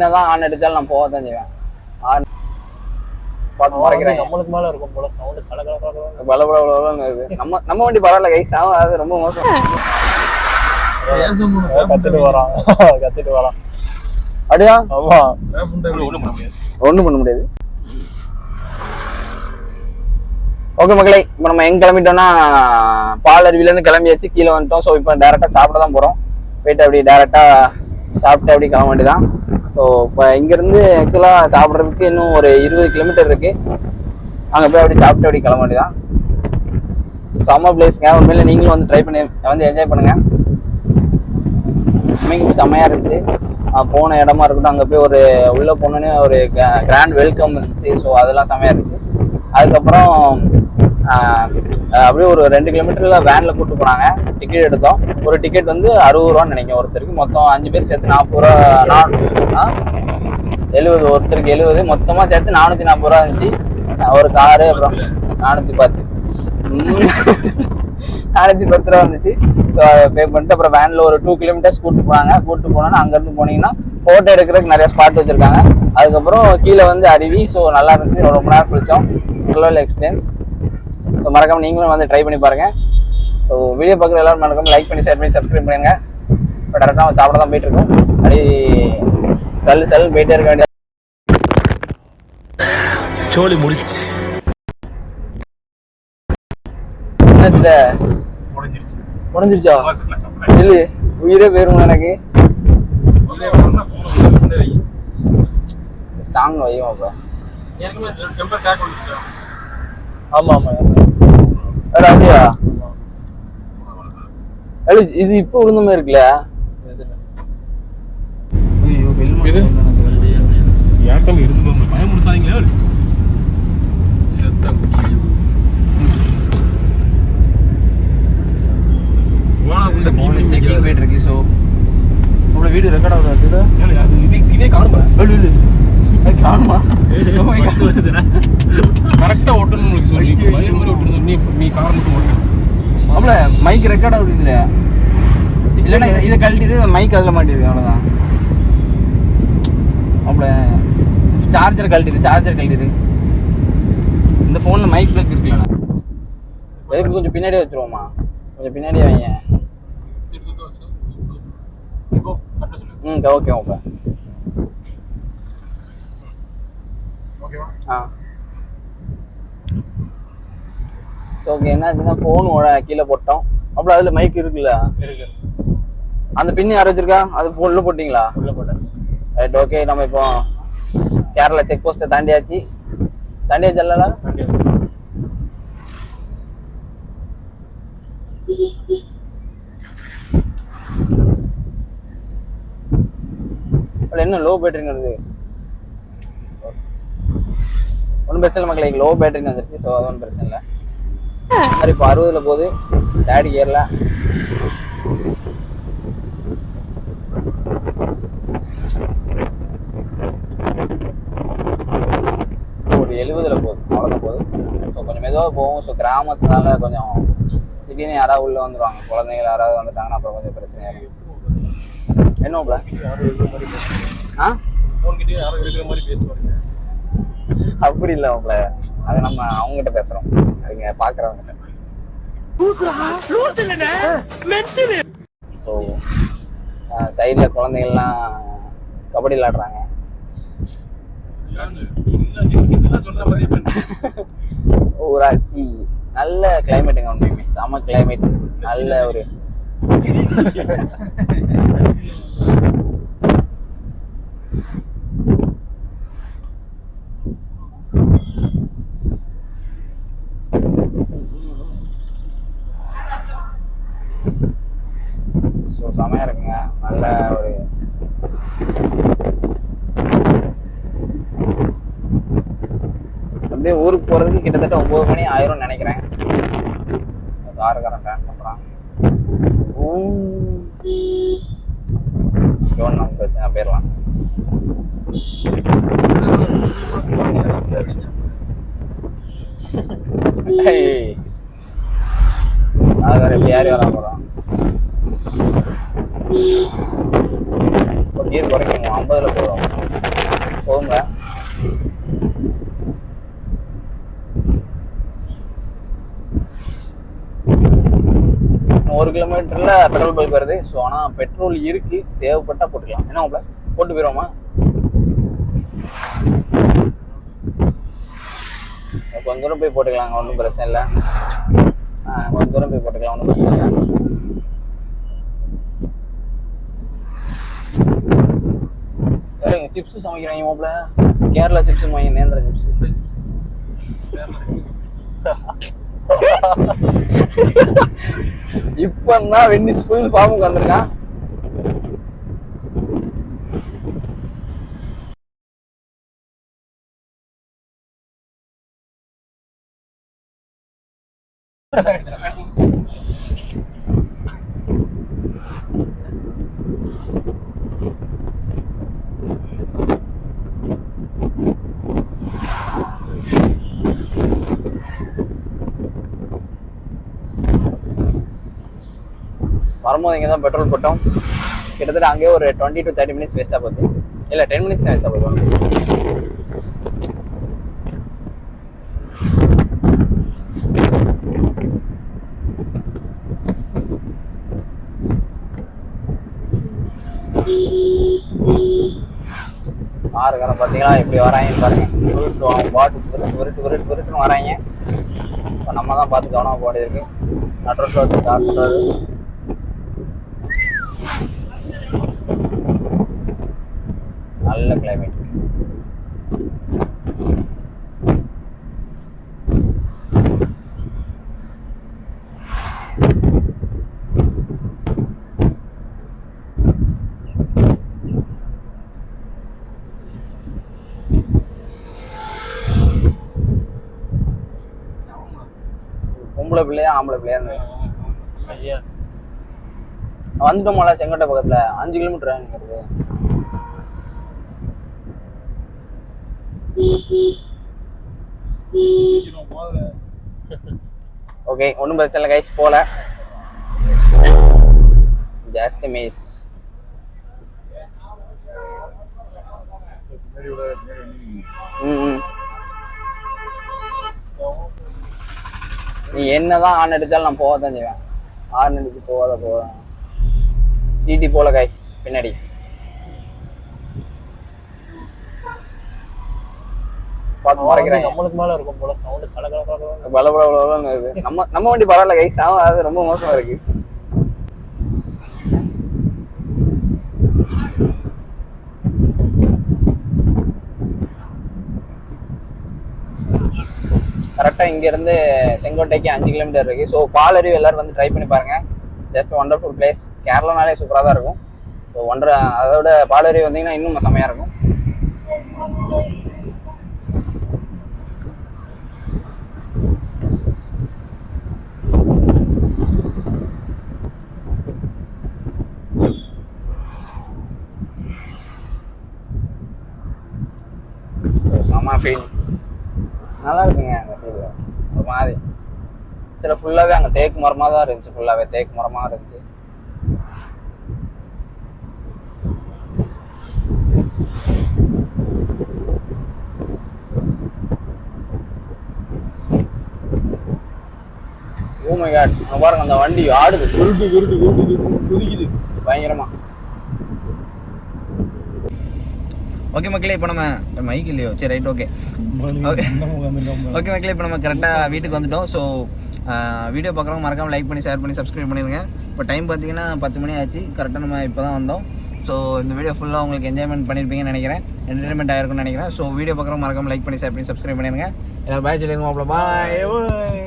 என்னதான் ஆன் அடிச்சாலும் நான் போக தான் செய்வேன். நம்மளுக்கு மேல இருக்கும் போல சவுண்ட் நம்ம வண்டி பரவாயில்ல கைஸ். அது ரொம்ப மோசம். கத்துட்டு வரான் அப்படியா? ஆமா, ஒண்ணும் பண்ண முடியாது. ஓகே மக்களே, இப்போ நம்ம எங்க கிளம்பிட்டோம்னா பாலருவில இருந்து கிளம்பியாச்சு, கீழே வந்துட்டோம். ஸோ இப்போ டேரக்டா சாப்பிட தான் போறோம். போயிட்டு அப்படி டேரக்டா சாப்பிட்டு அப்படி கிளம்ப வேண்டியதான். ஸோ இப்போ இங்கேருந்து ஆக்சுவலாக சாப்பிட்றதுக்கு இன்னும் ஒரு 20 கிலோமீட்டர் இருக்கு. அங்கே போய் அப்படி சாப்பிட்டு அப்படி கிளம்ப வேண்டியதான். செம்ம பிளேஸ்ங்க, உண்மையில நீங்களும் வந்து ட்ரை பண்ணி வந்து என்ஜாய் பண்ணுங்க. ஸ்விம்மிங் செம்மையாக இருந்துச்சு. போன இடமா இருக்கட்டும், அங்கே போய் ஒரு உள்ளே போனோன்னே ஒரு கிராண்ட் வெல்கம் இருந்துச்சு. ஸோ அதெல்லாம் செம்மையாக இருந்துச்சு. அதுக்கப்புறம் அப்படியே ஒரு 2 கிலோமீட்டர்ல வேன்ல கூப்பிட்டு போனாங்க. டிக்கெட் எடுத்தோம். ஒரு டிக்கெட் வந்து 60 ரூபான்னு நினைக்கிறேன் ஒருத்தருக்கு. மொத்தம் 5 பேர் சேர்த்து 40 ரூபா. 70 ஒருத்தருக்கு 70, மொத்தமா சேர்த்து 440 ரூபா இருந்துச்சு. ஒரு காரு அப்புறம் 410 ரூபா இருந்துச்சு. ஸோ அதை பே பண்ணிட்டு அப்புறம் வேன்ல ஒரு 2 கிலோமீட்டர்ஸ் கூப்பிட்டு போனாங்க. கூப்பிட்டு போனோன்னா அங்கேருந்து போனீங்கன்னா ஃபோட்டோ எடுக்கிறதுக்கு நிறைய ஸ்பாட் வச்சிருக்காங்க. அதுக்கப்புறம் கீழே வந்து அருவி. ஸோ நல்லா இருந்துச்சு. ரொம்ப நேரம் குளிச்சோம். நல்ல எக்ஸ்பீரியன்ஸ். ஸோ மறக்காம நீங்களும் வந்து ட்ரை பண்ணி பாருங்க. ஸோ வீடியோ பார்க்குற எல்லாரும் மறக்காம லைக் பண்ணி ஷேர் பண்ணி சப்ஸ்கிரைப் பண்ணுங்க. இப்போ டேரக்டாக சாப்பிட தான் போயிட்டு இருக்கோம். அப்படி சல் போயிட்டே இருக்க வேண்டிய சோலி முடிச்சு என்னத்துல உடஞ்சிருச்சா? இல்லை, உயிரே போயிரும் எனக்கு. ஸ்ட்ராங் வையும் அப்போ. ஆமா ஆமா, அப்படியா? இது இப்போ விழுந்த மாதிரி இருக்குல்ல. வீடியோ ரெக்கார்ட் ஆகுது. இதே காணுமா? காணுமா? கரெக்டா ஓட்டணும் சொல்லி நீ கார் மட்டும் ஓட்டணும். அவ்வளோ மைக் ரெக்கார்ட் ஆகுது இதுல. இல்லைன்னா இதை கழட்டிடு, மைக் அதில் மாட்டிருக்கு. அவ்வளோதான். அவ்வளோ சார்ஜர் கழட்டிடு. இந்த ஃபோனில் மைக் பிளக் இருக்குல்லண்ணா, எதுக்கு கொஞ்சம் பின்னாடியே வச்சுருவோமா? கொஞ்சம் பின்னாடியே வைங்க. Okay okay. ஸோ ஓகே, என்னாச்சுன்னா ஃபோன் கீழே போட்டோம். அப்புறம் அதில் மைக் இருக்குல்ல, அந்த பின்னு யார் வச்சிருக்கா? அது ஃபோன்ல போட்டிங்களா? உள்ள போட்டேன். Right, okay. நம்ம இப்போ கேரளா செக் போஸ்ட்டை தாண்டியாச்சு இல்லைல்ல? என்ன லோ பேட்டரிங்கிறது ஒன்றும் பிரச்சனை இல்லை மக்களே. லோ பேட்டரிங் வந்துருச்சு. ஸோ அது ஒன்றும் பிரச்சனை இல்லை. மாதிரி இப்போ 60ல் போகுது. டேடி கேரளா ஒரு 70ல் போகுது. அவ்வளோதான் போகுது. ஸோ கொஞ்சம் மெதுவாக போகும். ஸோ கிராமத்தினால கொஞ்சம் திடீர்னு யாராவது உள்ளே வந்துடுவாங்க. குழந்தைகள் யாராவது வந்துட்டாங்கன்னா அப்புறம் கொஞ்சம் பிரச்சனையாகும். என்ன அப்படி இல்லை உங்கள, அது நம்ம அவங்ககிட்ட பேசுறோம், அவங்க பாக்குறவங்க. ஸோ சைட்ல குழந்தைகள்லாம் கபடி விளையாடுறாங்க. ஊராட்சி நல்ல கிளைமேட்டுங்க. உண்மையுமே செம கிளைமேட். நல்ல ஒரு ஸோ செமையாக இருக்குங்க. நல்ல ஒரு அப்படியே ஊருக்கு போகிறதுக்கு கிட்டத்தட்ட 9 மணி ஆயிரம்னு நினைக்கிறேன். காருக்காரன் ட்ரான் பண்ணுறான். நம்ம பிரச்சனை போயிடலாம். அது வேற எப்படி யார் வரா போகிறோம். ஒரு கியர் குறைக்கும் 50ல் போதும் போதுங்க. இன்னும் 1 கிலோமீட்டரில் பெட்ரோல் பங்க் வருது. ஸோ ஆனால் பெட்ரோல் இருக்கு, தேவைப்பட்டா போட்டுக்கலாம். என்ன உங்களை போட்டு போயிடுவோமா? கொஞ்சம் தூரம் போய் போட்டுக்கலாங்க, ஒன்றும் பிரச்சனை இல்லை. கொஞ்சம் தூரம் போய் போட்டுக்கலாம், ஒன்றும் பிரச்சனை இல்லை. சிப்ஸ் சமைக்கிறாங்க மாப்பிள்ள. கேரளா சிப்ஸ் வாங்கி, நேந்திர சிப்ஸ். இப்பதான் வெண்ணிஸ் ஃபுல் ஃபார்முக்கு வந்திருக்கான். வரும்போது இங்கே தான் பெட்ரோல் போட்டோம். கிட்டத்தட்ட அங்கேயே ஒரு 20 to 30 minutes வேஸ்ட்டாக போகுது. இல்லை 10 minutes தான் வேஸ்ட்டாக போகுது. ஆறுக்காரன் பார்த்தீங்களா எப்படி வராங்கன்னு பாருங்க. உருட்டுவாங்க, பாட்டு உருட்டுன்னு வராங்க. இப்போ நம்ம தான் பார்த்து கவனமாக போக வேண்டியது இருக்கு. நடுரோட்டில் வந்து ஸ்டார்ட் பண்ணுறாரு. நல்ல கிளைமேட். பொம்பளை பிள்ளையா ஆம்பளை பிள்ளையா ஐயா வந்துட்டோம்ல செங்கோட்டை பக்கத்துல 5 கிலோமீட்டர் நிற்கிறது. ஓகே, ஒன்றும் பிரச்சனை இல்லை கைஸ், போல ஜாஸ்தி மிஸ். நீ என்னதான் ஆன் அடித்தாலும் நான் போக தான் செய்வேன். ஆன் அடிச்சு போகாத ஜிடி போல கைஸ் பின்னாடி. பார்த்து மறைக்கிறாங்க. நம்மளுக்கு மேல இருக்கும் போல சவுண்ட் கலகலகலன்னு பலபலன்னு இருக்கு. நம்ம வண்டி பரவாயில்ல கைஸ், அது ரொம்ப மோசமா இருக்கு. கரெக்டாக இங்கேருந்து செங்கோட்டைக்கு 5 கிலோமீட்டர் இருக்குது. ஸோ பாலருவி எல்லோரும் வந்து ட்ரை பண்ணி பாருங்கள். Just wonderful place. கேரளானாலே சூப்பராக தான் இருக்கும். ஸோ அதோட பாலருவி வந்தீங்கன்னா இன்னும் செம்மையாக இருக்கும். ஸோ செம்ம ஃபீல் நல்லா இருக்குங்க. அந்த ஃபீல் ஒரு மாதிரி சில ஃபுல்லாகவே அங்கே தேக்கு மரமாக தான் இருந்துச்சு. ஃபுல்லாகவே தேக்கு மரமாக இருந்துச்சு. ஓ மை காட், அங்கே பாருங்க அந்த வண்டி ஆடுது, குதிக்குது பயங்கரமா. ஓகே மக்களே, இப்போ நம்ம மைக் இல்லையோ, சரி ரைட், ஓகே ஓகே மக்களே, இப்போ நம்ம கரெக்டாக வீட்டுக்கு வந்துட்டோம். ஸோ வீடியோ பார்க்குறவங்க மறக்காமல் லைக் பண்ணி ஷேர் பண்ணி சப்ஸ்கிரைப் பண்ணிடுங்க. இப்போ டைம் பார்த்தீங்கன்னா 10 மணி ஆச்சு. கரெக்டாக நம்ம இப்போ தான் வந்தோம். ஸோ இந்த வீடியோ ஃபுல்லாக உங்களுக்கு என்ஜாய்மெண்ட் பண்ணியிருப்பீங்கன்னு நினைக்கிறேன், என்டர்டைன்மெண்ட் ஆகிருக்குன்னு நினைக்கிறேன். ஸோ வீடியோ பார்க்குறவங்க மறக்காமல் லைக் பண்ணி ஷேர் பண்ணி சப்ஸ்கிரைப் பண்ணிடுங்க. எல்லாரும் பாய் சொல்லிடுங்க. பாய்.